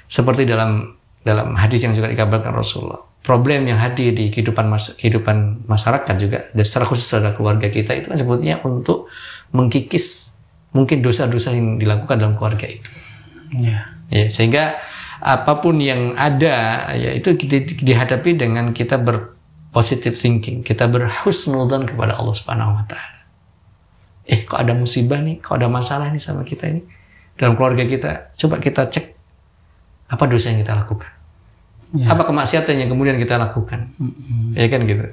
seperti dalam hadis yang juga dikabarkan Rasulullah. Problem yang hadir di kehidupan masyarakat juga, dan secara khusus pada keluarga kita itu kan sebetulnya untuk mengkikis mungkin dosa-dosa yang dilakukan dalam keluarga itu. Ya, sehingga apapun yang ada, ya itu dihadapi dengan kita berpositive thinking, kita berhusnudzon kepada Allah Subhanahu Wa Taala. Kok ada musibah nih, kok ada masalah nih sama kita ini dalam keluarga kita. Coba kita cek apa dosa yang kita lakukan. Apa kemaksiatan yang kemudian kita lakukan. Ya kan gitu.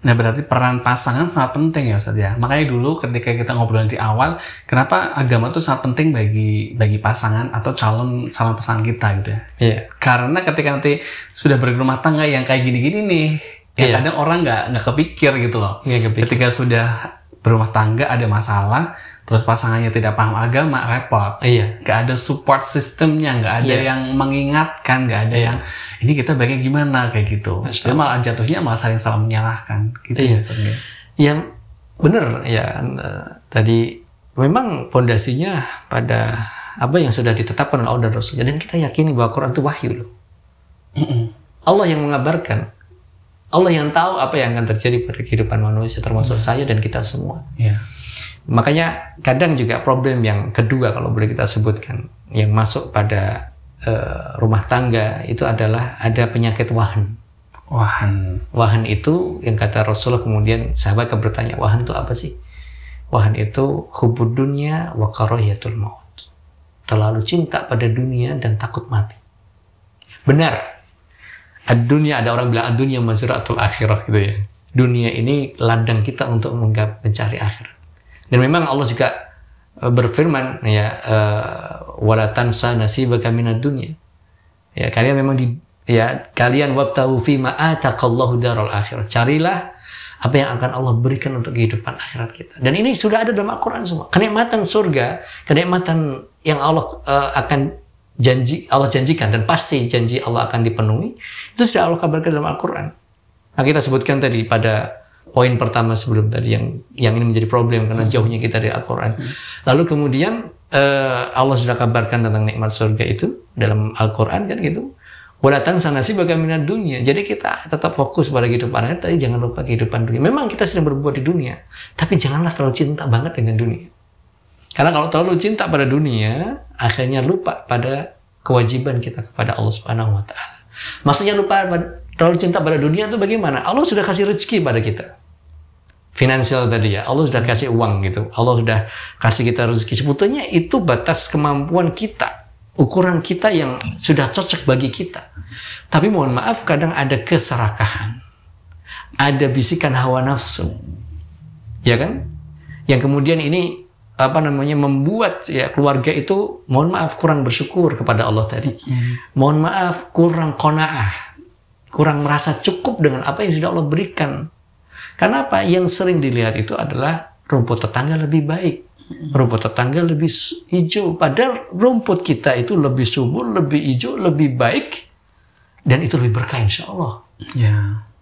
Nah, berarti peran pasangan sangat penting ya Ustaz ya. Makanya dulu ketika kita ngobrol di awal, kenapa agama itu sangat penting bagi pasangan atau calon pasangan kita gitu ya. Iya. Karena ketika nanti sudah berumah tangga yang kayak gini-gini nih, ya kadang orang nggak kepikir gitu loh. Ketika sudah berumah tangga ada masalah, terus pasangannya tidak paham agama, repot. Nggak ada support sistemnya, nggak ada yang mengingatkan, nggak ada yang ini kita baiknya gimana kayak gitu. Jadi malah jatuhnya malah saling salah menyalahkan. Gitu ya sebenarnya. Yang benar ya. Tadi memang fondasinya pada apa yang sudah ditetapkan oleh Allah dan Rasulnya, dan kita yakini bahwa Quran itu wahyu loh. Allah yang mengabarkan. Allah yang tahu apa yang akan terjadi pada kehidupan manusia, termasuk saya dan kita semua. Makanya kadang juga problem yang kedua kalau boleh kita sebutkan, yang masuk pada rumah tangga itu adalah ada penyakit wahan. Wahan itu yang kata Rasulullah, kemudian sahabat bertanya, wahan itu apa sih? Wahan itu hubbud dunya wa karahiyatul maut. Terlalu cinta pada dunia dan takut mati. Benar. Ad-dunya, ada orang bilang ad-dunya mazra'atul akhirah gitu ya. Dunia ini ladang kita untuk mencari akhirat. Dan memang Allah juga berfirman ya, wala tansa nasibaka minad dunya. Ya, kalian memang kalian wabtahu fima ataqallahu daral akhirah. Carilah apa yang akan Allah berikan untuk kehidupan akhirat kita. Dan ini sudah ada dalam Al-Qur'an semua. Kenikmatan surga, kenikmatan yang Allah Allah janjikan, dan pasti janji Allah akan dipenuhi, itu sudah Allah kabarkan dalam Al-Quran. Nah, kita sebutkan tadi pada poin pertama sebelum tadi yang ini menjadi problem karena jauhnya kita dari Al-Quran. Lalu kemudian Allah sudah kabarkan tentang nikmat surga itu dalam Al-Quran kan gitu. Wala tansa nasibaka minad dunya. Jadi kita tetap fokus pada kehidupan kita, jangan lupa kehidupan dunia. Memang kita sedang berbuat di dunia, tapi janganlah terlalu cinta banget dengan dunia. Karena kalau terlalu cinta pada dunia, akhirnya lupa pada kewajiban kita kepada Allah Subhanahu Wa Taala. Maksudnya terlalu cinta pada dunia itu bagaimana? Allah sudah kasih rezeki pada kita, finansial tadi ya. Allah sudah kasih uang gitu. Allah sudah kasih kita rezeki. Sebetulnya itu batas kemampuan kita, ukuran kita yang sudah cocok bagi kita. Tapi mohon maaf, kadang ada keserakahan, ada bisikan hawa nafsu, ya kan? Yang kemudian ini membuat ya keluarga itu, mohon maaf, kurang bersyukur kepada Allah tadi. Mohon maaf, kurang qanaah, kurang merasa cukup dengan apa yang sudah Allah berikan. Karena apa? Yang sering dilihat itu adalah rumput tetangga lebih baik, rumput tetangga lebih hijau, padahal rumput kita itu lebih subur, lebih hijau, lebih baik, dan itu lebih berkah insya Allah.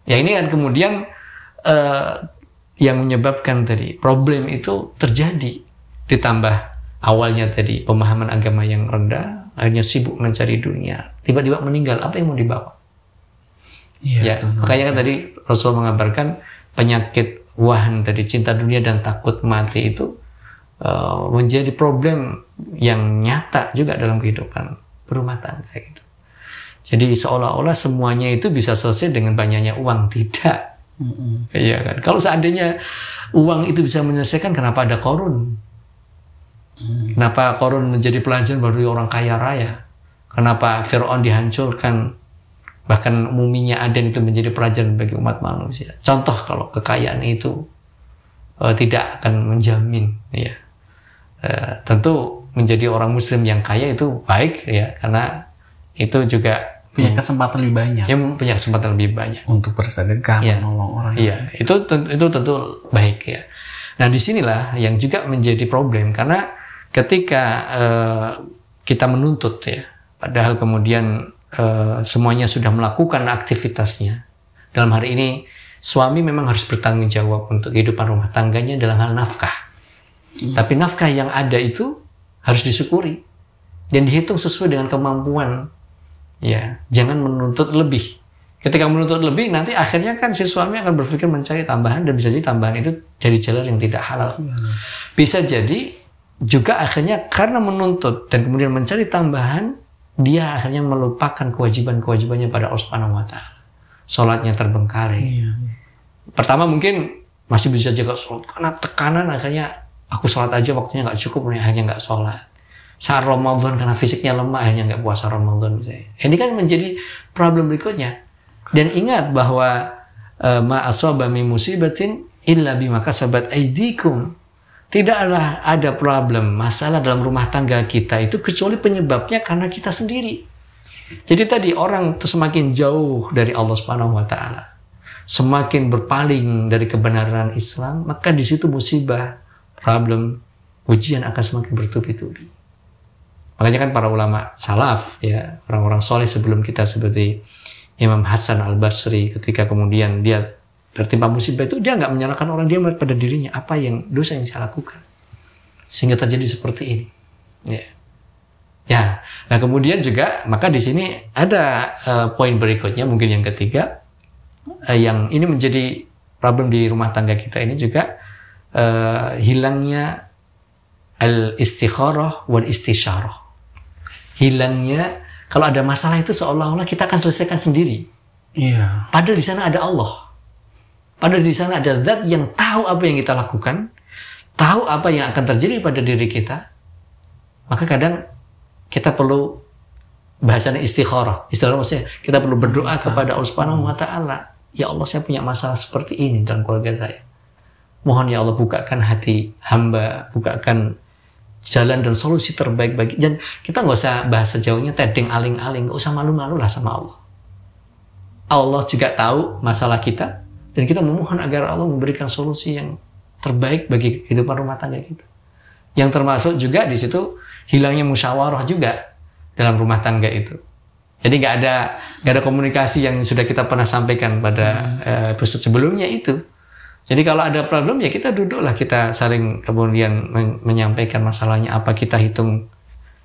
Ya ini kan kemudian yang menyebabkan tadi problem itu terjadi. Ditambah awalnya tadi pemahaman agama yang rendah, akhirnya sibuk mencari dunia, tiba-tiba meninggal, apa yang mau dibawa? Makanya kan tadi Rasul mengabarkan penyakit wahan tadi, cinta dunia dan takut mati itu menjadi problem yang nyata juga dalam kehidupan berumah tangga gitu. Jadi seolah-olah semuanya itu bisa selesai dengan banyaknya uang. Tidak. Iya kan? Kalau seandainya uang itu bisa menyelesaikan, kenapa ada Qarun? Kenapa Qarun menjadi pelajaran bagi orang kaya raya? Kenapa Fir'aun dihancurkan? Bahkan muminya Aden itu menjadi pelajaran bagi umat manusia. Contoh kalau kekayaan itu tidak akan menjamin, ya. Tentu menjadi orang Muslim yang kaya itu baik, ya, karena itu juga punya kesempatan lebih banyak. Ya, punya kesempatan lebih banyak untuk bersedekah, menolong orang. Iya, itu tentu baik ya. Nah, disinilah yang juga menjadi problem, karena ketika kita menuntut ya, padahal kemudian semuanya sudah melakukan aktivitasnya. Dalam hari ini suami memang harus bertanggung jawab untuk kehidupan rumah tangganya dalam hal nafkah. Tapi nafkah yang ada itu harus disyukuri dan dihitung sesuai dengan kemampuan. Ya, jangan menuntut lebih. Ketika menuntut lebih, nanti akhirnya kan si suami akan berpikir mencari tambahan, dan bisa jadi tambahan itu jadi jalan yang tidak halal. Bisa jadi juga akhirnya karena menuntut dan kemudian mencari tambahan, dia akhirnya melupakan kewajiban-kewajibannya pada Allah Subhanahu wa Ta'ala. Sholatnya terbengkalai. Pertama mungkin masih bisa jaga sholat, karena tekanan akhirnya aku sholat aja waktunya nggak cukup, akhirnya nggak sholat. Saat Ramadan karena fisiknya lemah, akhirnya nggak puasa Ramadan. Ini kan menjadi problem berikutnya. Dan ingat bahwa ma asaba min musibatin illa bima kasabat aydikum. Tidaklah ada problem, masalah dalam rumah tangga kita itu kecuali penyebabnya karena kita sendiri. Jadi tadi orang semakin jauh dari Allah Subhanahu wa Ta'ala, semakin berpaling dari kebenaran Islam, maka di situ musibah, problem, ujian akan semakin bertubi-tubi. Makanya kan para ulama salaf, ya, orang-orang soleh sebelum kita seperti Imam Hasan Al-Basri, ketika kemudian dia tertimpa musibah itu, dia nggak menyalahkan orang, dia melihat pada dirinya apa yang dosa yang saya lakukan sehingga terjadi seperti ini. Ya, nah kemudian juga maka di sini ada poin berikutnya, mungkin yang ketiga, yang ini menjadi problem di rumah tangga kita ini juga hilangnya al-istikharah wal istisyarah. Hilangnya kalau ada masalah itu seolah-olah kita akan selesaikan sendiri. Iya. Padahal di sana ada Allah. Padahal di sana ada zat yang tahu apa yang kita lakukan, tahu apa yang akan terjadi pada diri kita. Maka kadang kita perlu bahasanya istikharah. Istikharah maksudnya kita perlu berdoa kepada Allah Subhanahu wa Ta'ala. Ya Allah, saya punya masalah seperti ini dalam keluarga saya. Mohon ya Allah bukakan hati hamba, bukakan jalan dan solusi terbaik bagi. Dan kita nggak usah bahasa jauhnya tedeng aling-aling, nggak usah malu-malu lah sama Allah. Allah juga tahu masalah kita. Dan kita memohon agar Allah memberikan solusi yang terbaik bagi kehidupan rumah tangga kita. Yang termasuk juga di situ hilangnya musyawarah juga dalam rumah tangga itu. Jadi nggak ada komunikasi yang sudah kita pernah sampaikan pada episode sebelumnya itu. Jadi kalau ada problem ya kita duduklah, kita saling kemudian menyampaikan masalahnya apa, kita hitung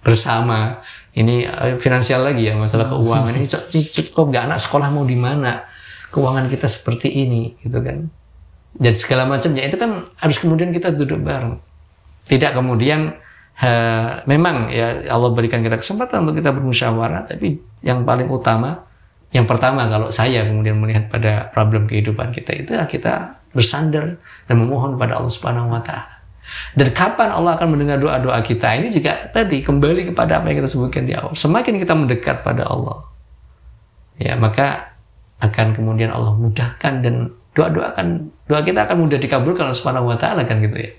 bersama. Ini finansial lagi ya, masalah keuangan ini cukup nggak, anak sekolah mau di mana, keuangan kita seperti ini, gitu kan. Dan segala macamnya itu kan harus kemudian kita duduk bareng. Tidak kemudian memang ya Allah berikan kita kesempatan untuk kita bermusyawarah, tapi yang paling utama, yang pertama kalau saya kemudian melihat pada problem kehidupan kita itu ya kita bersandar dan memohon pada Allah Subhanahu wa Ta'ala. Dan kapan Allah akan mendengar doa-doa kita ini juga tadi kembali kepada apa yang kita sebutkan di awal. Semakin kita mendekat pada Allah, ya maka akan kemudian Allah mudahkan dan doa kita akan mudah dikabulkan oleh Subhanahu wa Ta'ala kan gitu ya.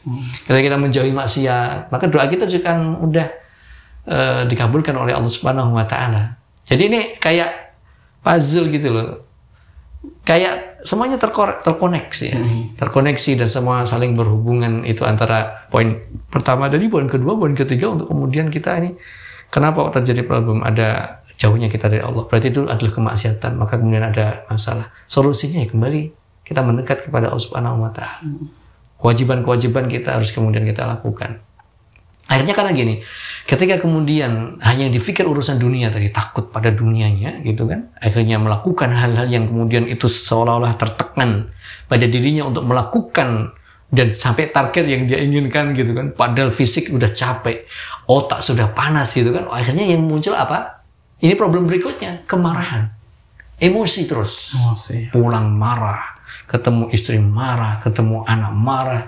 Ketika kita menjauhi maksiat, maka doa kita juga akan mudah dikabulkan oleh Allah Subhanahu wa Ta'ala. Jadi ini kayak puzzle gitu loh. Kayak semuanya terkoneksi ya. Terkoneksi dan semua saling berhubungan itu antara poin pertama tadi, poin kedua, poin ketiga, untuk kemudian kita ini kenapa terjadi problem, ada jauhnya kita dari Allah. Berarti itu adalah kemaksiatan, maka kemudian ada masalah. Solusinya ya kembali kita mendekat kepada Allah Subhanahu wa Ta'ala. Kewajiban-kewajiban kita harus kemudian kita lakukan. Akhirnya karena gini, ketika kemudian hanya dipikir urusan dunia tadi, takut pada dunianya gitu kan, akhirnya melakukan hal-hal yang kemudian itu seolah-olah tertekan pada dirinya untuk melakukan dan sampai target yang dia inginkan gitu kan, padahal fisik udah capek, otak sudah panas gitu kan. Akhirnya yang muncul apa? Ini problem berikutnya, kemarahan, emosi terus, pulang marah, ketemu istri marah, ketemu anak marah,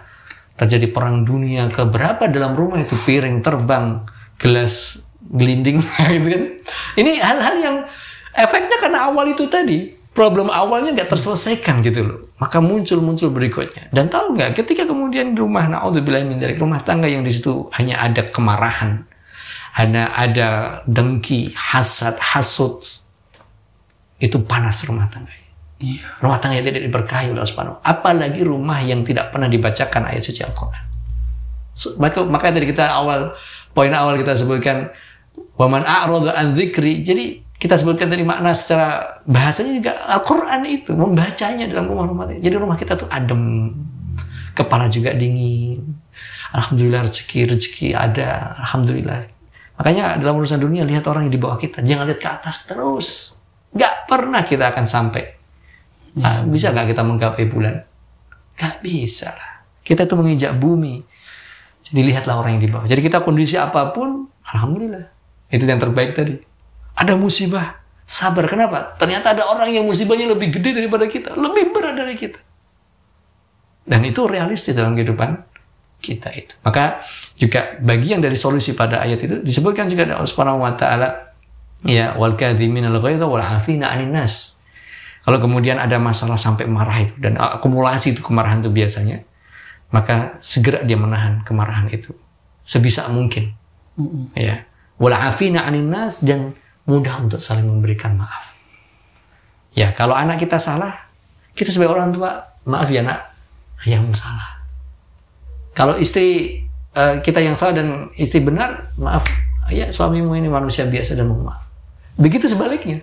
terjadi perang dunia keberapa dalam rumah itu, piring terbang, gelas gelinding gitu kan. Ini hal-hal yang efeknya karena awal itu tadi, problem awalnya nggak terselesaikan gitu loh, maka muncul berikutnya. Dan tahu nggak, ketika kemudian di rumah, naudzubillah min dzalik, rumah tangga yang di situ hanya ada kemarahan, hanya ada dengki, hasad, hasud, itu panas rumah tangga. Rumah tangga yang tidak diberkahi oleh Allah Subhanahu. Apalagi rumah yang tidak pernah dibacakan ayat suci Al-Quran. Maka tadi kita poin awal kita sebutkan waman a'rada an dzikri. Jadi kita sebutkan tadi makna secara bahasanya juga Al-Quran itu, membacanya dalam rumah-rumah. Jadi rumah kita tuh adem, kepala juga dingin. Alhamdulillah rezeki ada, alhamdulillah. Makanya dalam urusan dunia lihat orang yang di bawah kita, jangan lihat ke atas terus. Gak pernah kita akan sampai. Nah, bisa gak kita menggapai bulan? Gak bisa lah. Kita tuh menginjak bumi. Jadi lihatlah orang yang di bawah. Jadi kita kondisi apapun, alhamdulillah. Itu yang terbaik tadi. Ada musibah, sabar. Kenapa? Ternyata ada orang yang musibahnya lebih gede daripada kita, lebih berat dari kita. Dan itu realistis dalam kehidupan kita itu. Maka juga bagian dari solusi pada ayat itu disebutkan juga oleh Allah Subhanahu wa taala, ya, wal kadhiminal ghaidha wal 'afina 'anil nas. Kalau kemudian ada masalah sampai marah itu dan akumulasi itu kemarahan itu biasanya, maka segera dia menahan kemarahan itu sebisa mungkin. Ya, wal 'afina 'anil nas, dan mudah untuk saling memberikan maaf. Ya, kalau anak kita salah, kita sebagai orang tua, maaf ya nak, ayahmu salah. Kalau istri kita yang salah dan istri benar, maaf, ya suamimu ini manusia biasa dan mohon maaf. Begitu sebaliknya.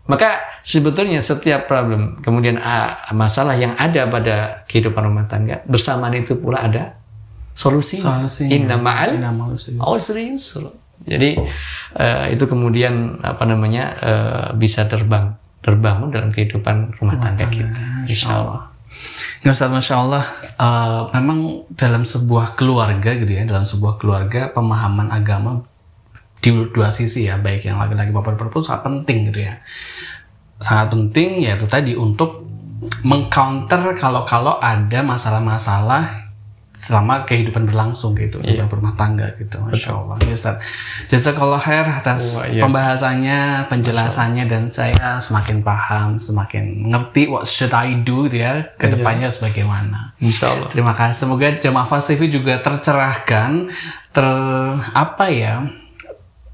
Maka sebetulnya setiap problem, kemudian masalah yang ada pada kehidupan rumah tangga, bersamaan itu pula ada solusinya. Inna ma'al usri yusra. Jadi itu kemudian bisa terbangun dalam kehidupan rumah tangga kita. Insyaallah. Ya Ustaz, Masya Allah, memang dalam sebuah keluarga gitu ya, dalam sebuah keluarga pemahaman agama di dua sisi ya, baik yang laki-laki maupun perempuan sangat penting gitu ya. Sangat penting yaitu tadi untuk mengcounter kalau ada masalah-masalah selama kehidupan berlangsung gitu, berumah tangga gitu. Masya Allah. Ya Ustaz, jazakallah khair atas pembahasannya, penjelasannya, dan saya semakin paham, semakin mengerti what should I do gitu ya, ke depannya sebagaimana. Insya Allah. Terima kasih. Semoga jemaah Fast TV juga tercerahkan,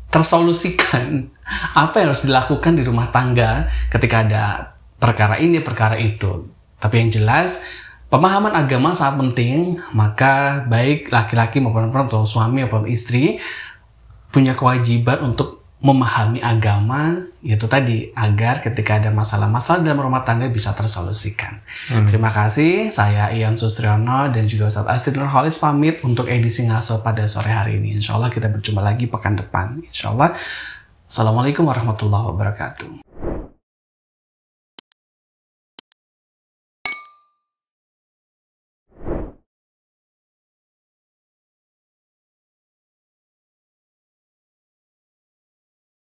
tersolusikan apa yang harus dilakukan di rumah tangga ketika ada perkara ini, perkara itu. Tapi yang jelas, pemahaman agama sangat penting, maka baik laki-laki maupun perempuan, atau suami maupun istri, punya kewajiban untuk memahami agama, yaitu tadi, agar ketika ada masalah-masalah dalam rumah tangga bisa tersolusikan. Terima kasih, saya Ian Sustriono dan juga Ustaz Asri Nurholis pamit untuk edisi Ngaso pada sore hari ini. Insya Allah kita berjumpa lagi pekan depan. Insya Allah. Assalamualaikum warahmatullahi wabarakatuh.